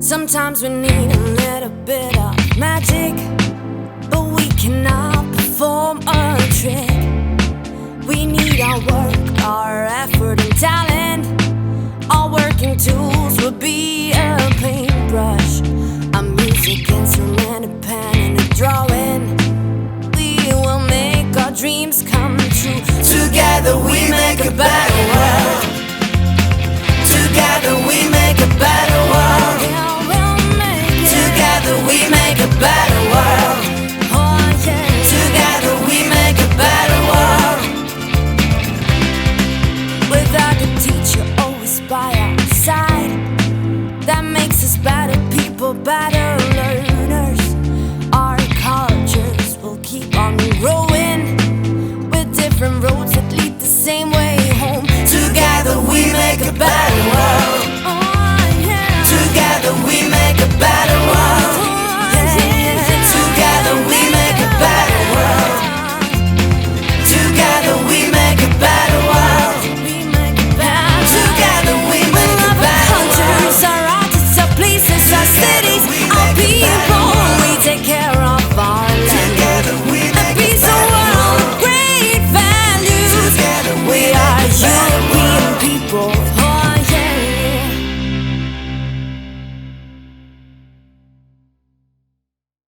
Sometimes we need a little bit of magic, but we cannot perform a trick. We need our work, our effort and talent. Our working tools will be a paintbrush, a music instrument, a pen and a drawing. We will make our dreams come true. Together we make a better world. Together we make a better world. Together we make a better world. Together we make a better world. Without a teacher always by our side, that makes us better people, better learners. Our cultures will keep on growing, with different roads that lead the same way home. Together we make a better world.